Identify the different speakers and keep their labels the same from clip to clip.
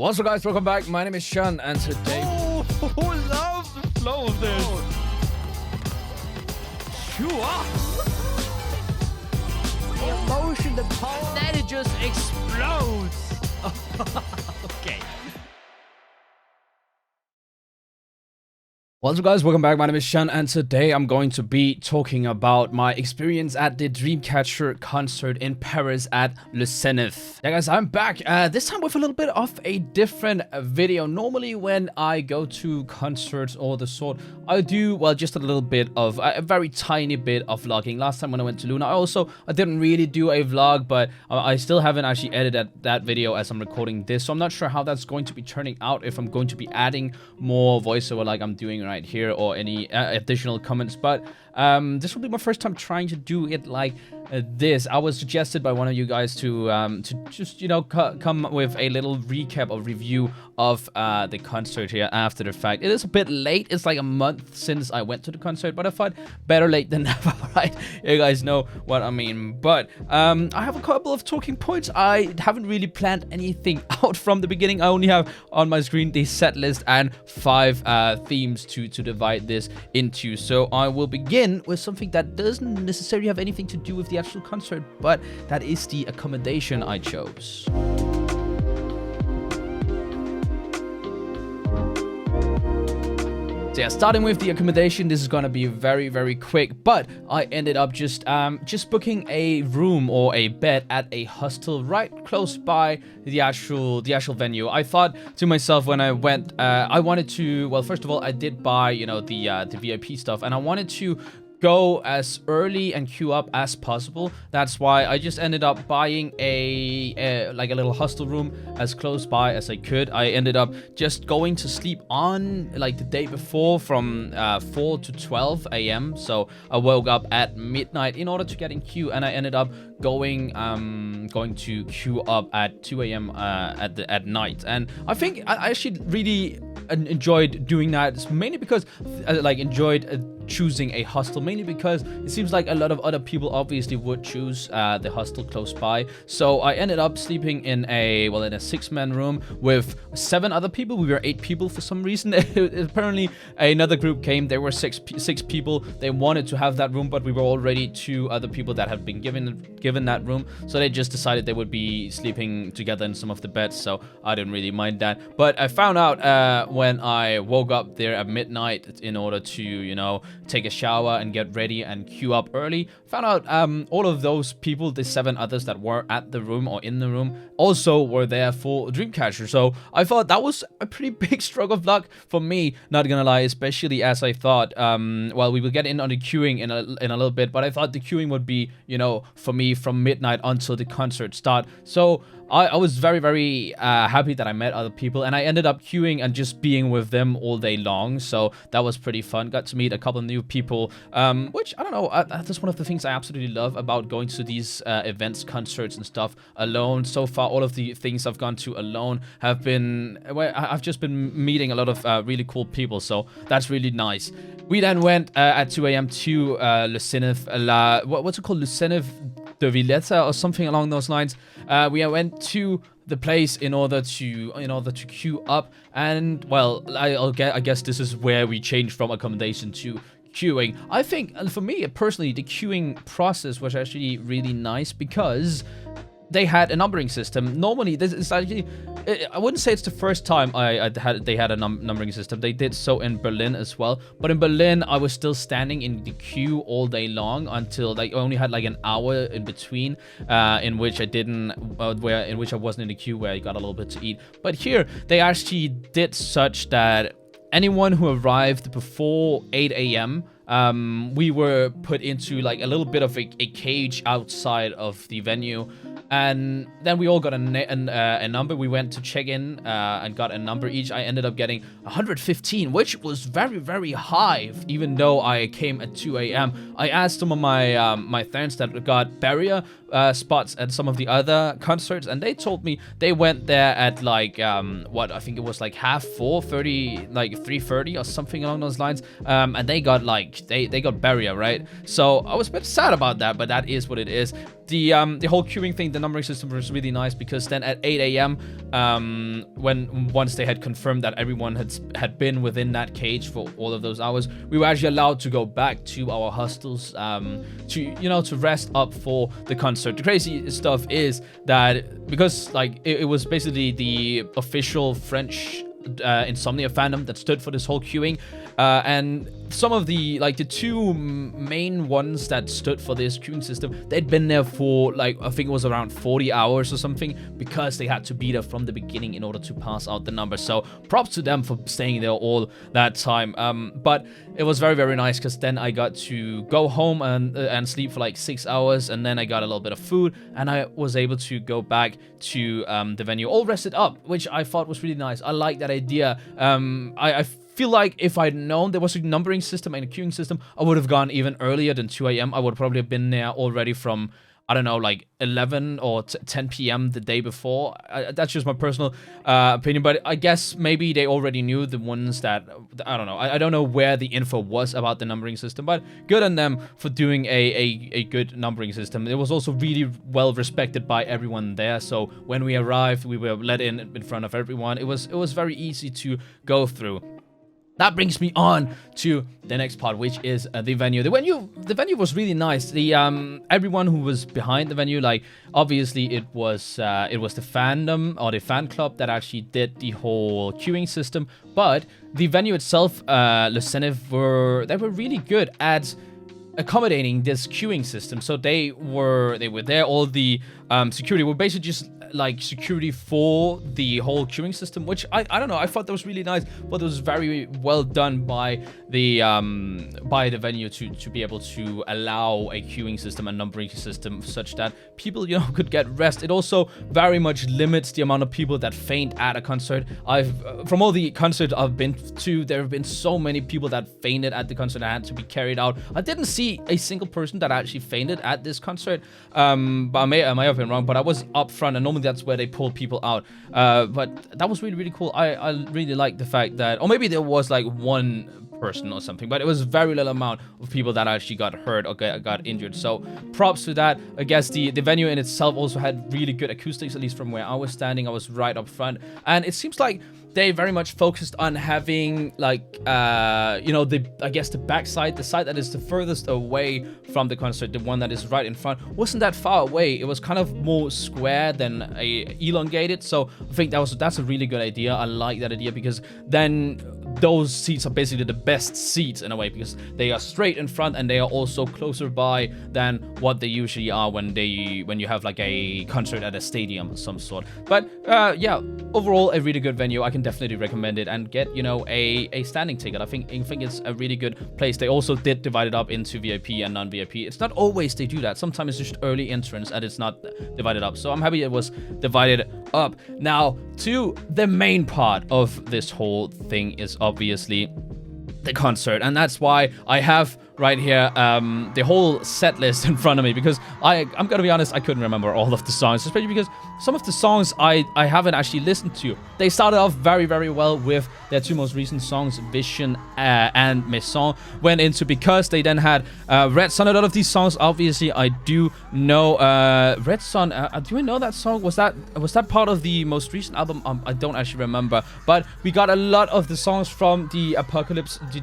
Speaker 1: What's up, guys? Welcome back. My name is Shun, and today...
Speaker 2: Oh, who loves the flow of this? Sure. The emotion, the power, then it just explodes. Okay.
Speaker 1: What's up, guys? Welcome back. My name is Shun, and today I'm going to be talking about my experience at the Dreamcatcher concert in Paris at Le Zénith. Yeah, guys, I'm back. This time with a little bit of a different video. Normally, when I go to concerts or the sort, I do, well, just a little bit of, a very tiny bit of vlogging. Last time when I went to Luna, I didn't really do a vlog, but I still haven't actually edited that video as I'm recording this. So I'm not sure how that's going to be turning out, if I'm going to be adding more voiceover like I'm doing right here or any additional comments, but this will be my first time trying to do it like this. I was suggested by one of you guys to just, you know, come with a little recap or review of the concert here after the fact. It is a bit late. It's like a month since I went to the concert, but I thought better late than never, right? You guys know what I mean. But I have a couple of talking points. I haven't really planned anything out from the beginning. I only have on my screen the set list and 5 themes to divide this into. So I will begin with something that doesn't necessarily have anything to do with the actual concert, but that is the accommodation I chose. So yeah, starting with the accommodation, this is gonna be very quick, but I ended up just booking a room or a bed at a hostel right close by the actual venue. I thought to myself when I went, I wanted to, well, first of all, I did buy, you know, the VIP stuff, and I wanted to go as early and queue up as possible. That's why I just ended up buying a like a little hostel room as close by as I could. I ended up just going to sleep on like the day before from 4 to 12 a.m. So I woke up at midnight in order to get in queue, and I ended up going to queue up at 2 a.m. at night. And I think I actually really enjoyed doing that. It's mainly because I enjoyed choosing a hostel, mainly because it seems like a lot of other people obviously would choose the hostel close by. So I ended up sleeping in a 6-man room with 7 other people. We were 8 people for some reason. Apparently another group came. There were six people. They wanted to have that room, but we were already 2 other people that had been given that room, so they just decided they would be sleeping together in some of the beds. So I didn't really mind that. But I found out when I woke up there at midnight in order to, you know, take a shower and get ready and queue up early, found out all of those people, the 7 others that were at the room or in the room, also were there for Dreamcatcher. So I thought that was a pretty big stroke of luck for me, not gonna lie, especially as I thought, well, we will get in on the queuing in a little bit, but I thought the queuing would be, you know, for me from midnight until the concert start. So I was very happy that I met other people, and I ended up queuing and just being with them all day long. So that was pretty fun. Got to meet a couple of new people, which, I don't know, that's one of the things I absolutely love about going to these events, concerts and stuff alone. So far, all of the things I've gone to alone have been, well, I've just been meeting a lot of really cool people. So that's really nice. We then went at 2 a.m. to Le Zénith, what's it called? Le Zénith de Villeta or something along those lines. We went to the place in order to queue up, and well, I guess this is where we changed from accommodation to queuing. I think for me personally, the queuing process was actually really nice because they had a numbering system. Normally, this is actually, I wouldn't say it's the first time they had a numbering system. They did so in Berlin as well. But in Berlin, I was still standing in the queue all day long until they only had like an hour in between, in which I wasn't in the queue, where I got a little bit to eat. But here, they actually did such that anyone who arrived before 8 a.m., we were put into like a little bit of a cage outside of the venue, and then we all got a number. We went to check in and got a number each. I ended up getting 115, which was very high, even though I came at 2 a.m. I asked some of my friends that got barrier spots at some of the other concerts, and they told me they went there at like I think it was like half 4:30, like 3:30 or something along those lines, and they got like they got barrier, right? So I was a bit sad about that, but that is what it is. The whole queuing thing, the numbering system was really nice, because then at 8 a.m. Once they had confirmed that everyone had been within that cage for all of those hours, we were actually allowed to go back to our hostels to rest up for the concert. The crazy stuff is that because like it was basically the official French Insomnia fandom that stood for this whole queuing, and some of the two main ones that stood for this queuing system, they'd been there for I think it was around 40 hours or something, because they had to be there from the beginning in order to pass out the numbers. So props to them for staying there all that time. But it was very, very nice, because then I got to go home and sleep for 6 hours, and then I got a little bit of food, and I was able to go back to the venue all rested up, which I thought was really nice. I like that idea. I feel like if I'd known there was a numbering system and a queuing system, I would have gone even earlier than 2 a.m. I would probably have been there already from, I don't know, 11 or 10 p.m. the day before. That's just my personal opinion, but I guess maybe they already knew the ones that, I don't know. I don't know where the info was about the numbering system, but good on them for doing a good numbering system. It was also really well respected by everyone there, so when we arrived, we were let in front of everyone. It was very easy to go through. That brings me on to the next part, which is the venue. The venue was really nice. The everyone who was behind the venue, obviously it was the fandom or the fan club that actually did the whole queuing system. But the venue itself, Le Ceneve, were really good at accommodating this queuing system. So they were there. All the security were basically just security for the whole queuing system, which I don't know, I thought that was really nice, but it was very well done by the venue to be able to allow a queuing system and numbering system such that people could get rest. It also very much limits the amount of people that faint at a concert. From all the concerts I've been to, there have been so many people that fainted at the concert and had to be carried out. I didn't see a single person that actually fainted at this concert, but I may have been wrong, but I was up front, and normally that's where they pull people out. But that was really, really cool. I really like the fact that, or maybe there was one person or something, but it was very little amount of people that actually got hurt or got injured. So props to that. I guess the venue in itself also had really good acoustics, at least from where I was standing. I was right up front, and it seems like they very much focused on having the backside, the side that is the furthest away from the concert, the one that is right in front, wasn't that far away. It was kind of more square than elongated. So I think that's a really good idea. I like that idea, because then those seats are basically the best seats in a way, because they are straight in front and they are also closer by than what they usually are when you have a concert at a stadium of some sort. But yeah, overall a really good venue. I can definitely recommend it, and get a standing ticket. I think it's a really good place. They also did divide it up into VIP and non-VIP. It's not always they do that. Sometimes it's just early entrance and it's not divided up. So I'm happy it was divided up. Now to the main part of this whole thing is obviously the concert, and that's why I have right here the whole set list in front of me, because I'm gonna be honest, I couldn't remember all of the songs, especially because some of the songs I haven't actually listened to. They started off very, very well with their two most recent songs, Vision and Maison, went into Because. They then had Red Sun. A lot of these songs obviously I do know. Red Sun, do I know that song? Was that part of the most recent album? I don't actually remember, but we got a lot of the songs from the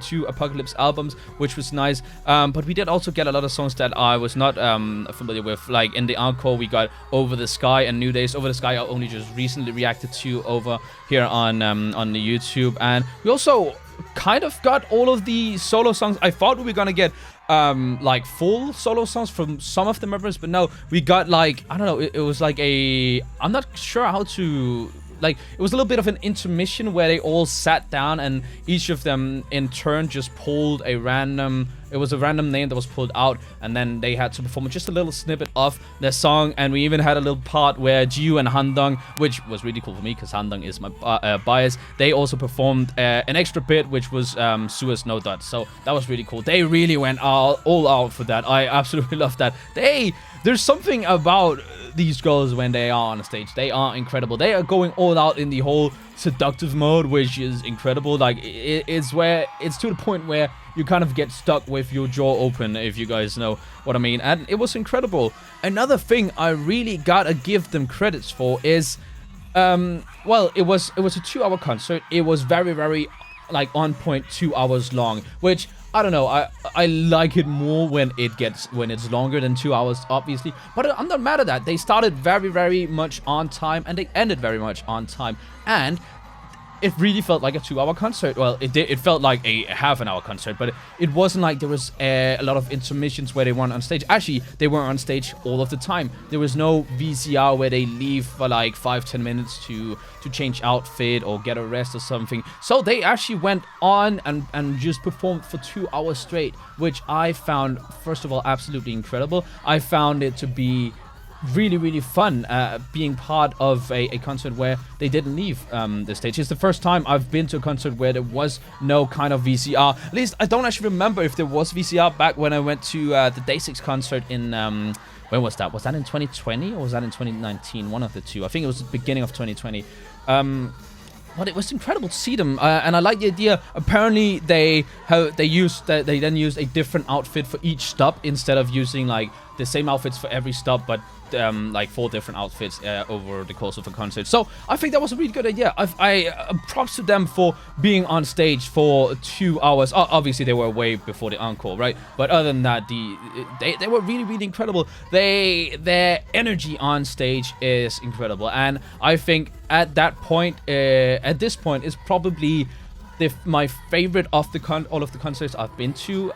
Speaker 1: two Apocalypse albums, which was nice. But we did also get a lot of songs that I was not familiar with. Like in the encore, we got Over the Sky and New Days. Over the Sky I only just recently reacted to over here on the YouTube, and we also kind of got all of the solo songs. I thought we were gonna get full solo songs from some of the members, but no, we got I don't know, it was I'm not sure how to, it was a little bit of an intermission where they all sat down and each of them in turn just pulled a random name that was pulled out, and then they had to perform just a little snippet of their song. And we even had a little part where Jiu and Handong, which was really cool for me because Handong is my bias, they also performed an extra bit, which was Suez No Dot. So that was really cool. They really went all out for that. I absolutely love that. There's something about these girls when they are on stage. They are incredible. They are going all out in the whole seductive mode, which is incredible. It's to the point where you kind of get stuck with your jaw open, if you guys know what I mean. And it was incredible. Another thing I really gotta give them credits for is, well, it was a 2-hour concert. It was very, very like on point, 2 hours long, which I don't know. I like it more when it's longer than 2 hours, obviously. But I'm not mad at that. They started very, very much on time, and they ended very much on time. And it really felt like a 2-hour concert. Well, it did. It felt like a half an hour concert, but it wasn't like there was a lot of intermissions where they weren't on stage. Actually, they weren't on stage all of the time. There was no VCR where they leave for like 5-10 minutes to change outfit or get a rest or something. So they actually went on and just performed for 2 hours straight, which I found, first of all, absolutely incredible. I found it to be really, really fun being part of a concert where they didn't leave the stage. It's the first time I've been to a concert where there was no kind of VCR. At least I don't actually remember if there was VCR back when I went to the Day6 concert in when was that? Was that in 2020 or was that in 2019? One of the two. I think it was the beginning of 2020. But it was incredible to see them, and I like the idea. Apparently, they then used a different outfit for each stop instead of using like the same outfits for every stop, but like 4 different outfits over the course of a concert. So I think that was a really good idea. I props to them for being on stage for 2 hours. Obviously, they were way before the encore, right? But other than that, they were really, really incredible. Their energy on stage is incredible, and I think at this point is probably my favorite of all of the concerts I've been to,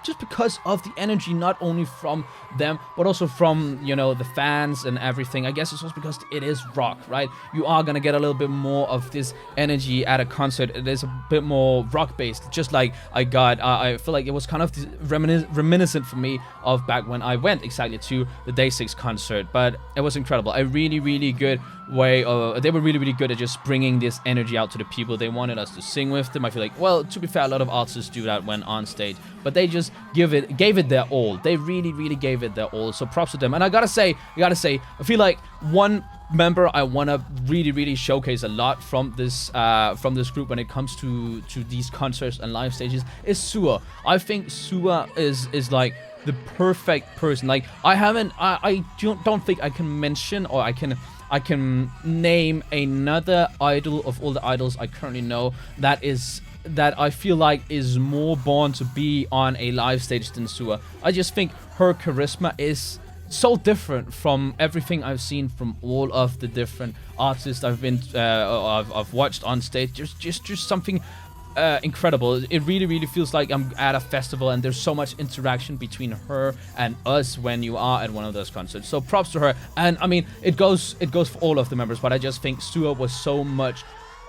Speaker 1: just because of the energy, not only from them, but also from, you know, the fans and everything. I guess it's also because it is rock, right? You are gonna get a little bit more of this energy at a concert. It is a bit more rock-based, just like I feel like it was kind of reminiscent for me of back when I went exactly to the Day6 concert, but it was incredible. A really, really good way of, they were really, really good at just bringing this energy out to the people. They wanted us to sing with them. I feel like, well, to be fair, a lot of artists do that when on stage, but they just gave it their all. They really, really gave it their all. So props to them. And I gotta say, I feel like one member I wanna really, really showcase a lot from this group when it comes to these concerts and live stages is Sua. I think Sua is like the perfect person. Like I don't think I can mention, or I can name another idol of all the idols I currently know that I feel like is more born to be on a live stage than Sua. I just think her charisma is so different from everything I've seen from all of the different artists I've watched on stage. Just something incredible. It really, really feels like I'm at a festival, and there's so much interaction between her and us when you are at one of those concerts. So props to her. And I mean, it goes for all of the members, but I just think Sua was so much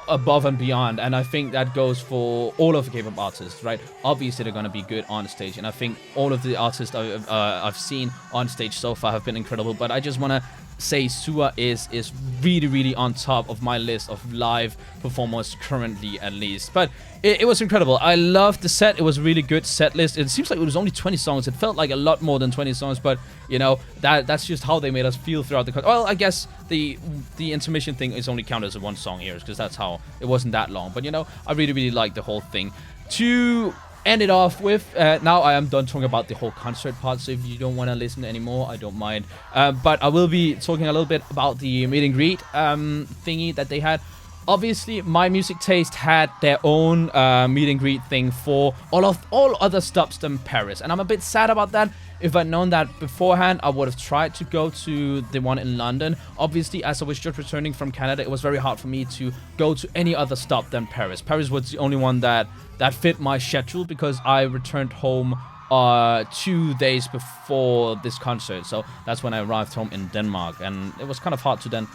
Speaker 1: above and beyond, and I think that goes for all of the K-pop artists, right? Obviously, they're gonna be good on stage, and I think all of the artists I've seen on stage so far have been incredible. But I just wanna say Sua is really, really on top of my list of live performers currently, at least. But it was incredible. I loved the set. It was a really good set list. It seems like it was only 20 songs. It felt like a lot more than 20 songs, but you know, that's just how they made us feel throughout the concert. Well, I guess the intermission thing is only counted as a 1 song here, because that's how it wasn't that long. But you know, I really, really liked the whole thing. To end it off with, now I am done talking about the whole concert part, so if you don't want to listen anymore, I don't mind. But I will be talking a little bit about the meet and greet thingy that they had. Obviously, My Music Taste had their own meet and greet thing for all other stops than Paris, and I'm a bit sad about that. If I'd known that beforehand, I would have tried to go to the one in London. Obviously, as I was just returning from Canada, it was very hard for me to go to any other stop than Paris. Paris was the only one that fit my schedule, because I returned home 2 days before this concert. So that's when I arrived home in Denmark, and it was kind of hard to then,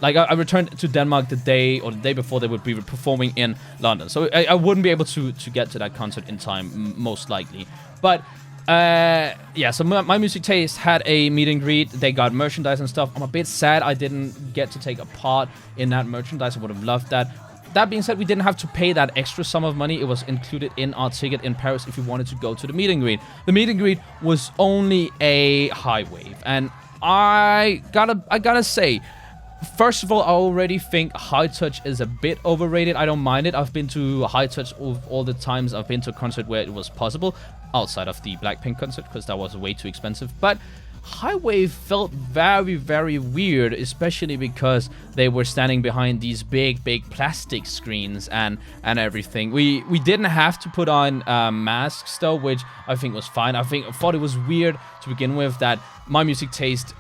Speaker 1: like, I returned to Denmark the day before they would be performing in London. So I wouldn't be able to get to that concert in time, most likely. But yeah, so My Music Taste had a meet and greet. They got merchandise and stuff. I'm a bit sad I didn't get to take a part in that merchandise. I would have loved that. That being said, we didn't have to pay that extra sum of money. It was included in our ticket in Paris if you wanted to go to the meet and greet. The meet and greet was only a high wave, and I gotta say, First of all, I already think high touch is a bit overrated. I don't mind it. I've been to high touch all the times I've been to a concert where it was possible, outside of the Blackpink concert, because that was way too expensive. But high wave felt very, very weird, especially because they were standing behind these big plastic screens and everything. We didn't have to put on masks though, which I think was fine. I thought it was weird to begin with that My Music Taste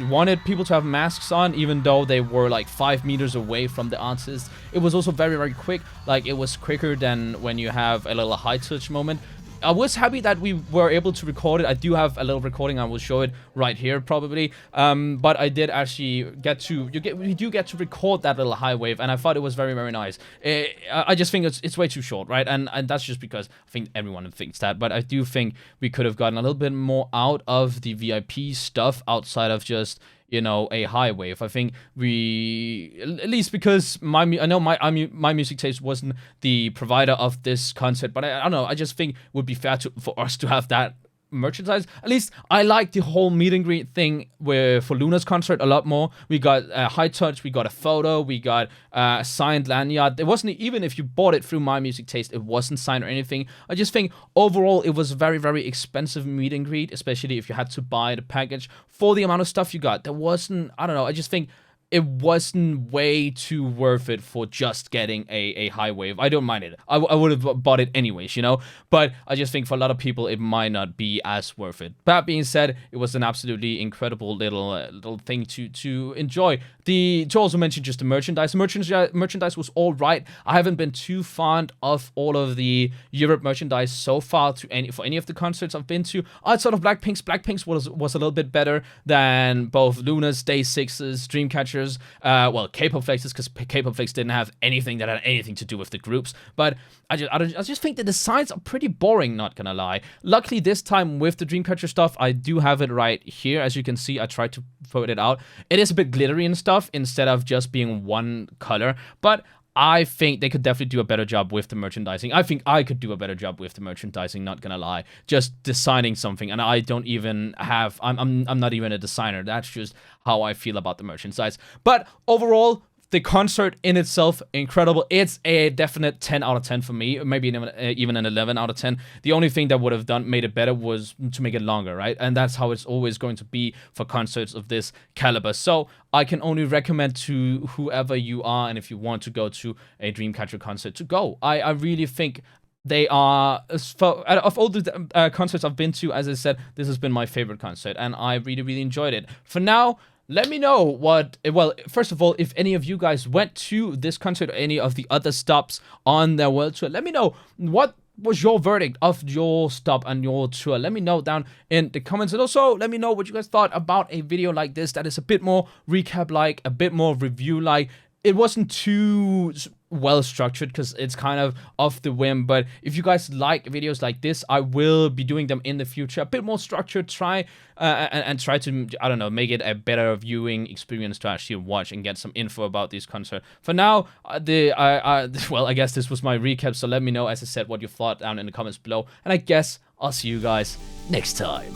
Speaker 1: wanted people to have masks on, even though they were like 5 meters away from the artist. It was also very, very quick. Like, it was quicker than when you have a little high touch moment. I was happy that we were able to record it. I do have a little recording. I will show it right here probably. But I did actually get to we do get to record that little high wave, and I thought it was very, very nice. I just think it's way too short, right? And that's just because I think everyone thinks that. But I do think we could have gotten a little bit more out of the VIP stuff outside of just, you know, a high wave. I think we, at least because I know my Music Taste wasn't the provider of this concert, but I don't know, I just think it would be fair for us to have that merchandise. At least I like the whole meet and greet thing for Luna's concert a lot more. We got high touch, we got a photo, we got a signed lanyard. It wasn't, even if you bought it through My Music Taste, it wasn't signed or anything. I just think overall it was a very, very expensive meet and greet, especially if you had to buy the package for the amount of stuff you got. There wasn't, I don't know, I just think it wasn't way too worth it for just getting a high wave. I don't mind it. I would have bought it anyways, you know? But I just think for a lot of people, it might not be as worth it. That being said, it was an absolutely incredible little thing to enjoy. To also mention just the merchandise. Merchandise was all right. I haven't been too fond of all of the Europe merchandise so far for any of the concerts I've been to. Outside of Blackpink's was a little bit better than both Luna's, Day6's, Dreamcatcher's, well, K-pop Flex's, because K-pop Flex didn't have anything that had anything to do with the groups. But I just think the designs are pretty boring, not gonna lie. Luckily this time with the Dreamcatcher stuff, I do have it right here. As you can see, I tried to put it out. It is a bit glittery and stuff instead of just being one color, but I think they could definitely do a better job with the merchandising. I think I could do a better job with the merchandising, not gonna lie. Just designing something, and I don't even have, I'm not even a designer. That's just how I feel about the merchandise. But overall, the concert in itself, incredible. It's a definite 10 out of 10 for me, maybe even an 11 out of 10. The only thing that would have made it better was to make it longer, right? And that's how it's always going to be for concerts of this caliber. So I can only recommend to whoever you are, and if you want to go to a Dreamcatcher concert, to go. I really think they are, of all the concerts I've been to, as I said, this has been my favorite concert, and I really, really enjoyed it. For now, let me know well, first of all, if any of you guys went to this concert or any of the other stops on their world tour. Let me know what was your verdict of your stop and your tour. Let me know down in the comments, and also let me know what you guys thought about a video like this that is a bit more recap-like, a bit more review-like. It wasn't too well structured because it's kind of off the whim, but if you guys like videos like this, I will be doing them in the future, a bit more structured. Try to, I don't know, make it a better viewing experience to actually watch and get some info about this concert. For now, well, I guess this was my recap, so let me know, as I said, what you thought down in the comments below, and I guess I'll see you guys next time.